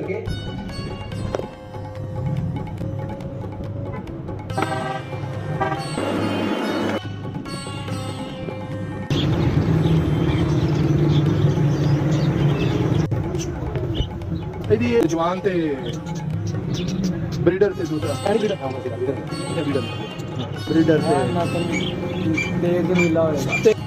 करके जवान थे ब्रीडर से दूसरा ब्रीडर था ब्रीडर से देख नीला होएगा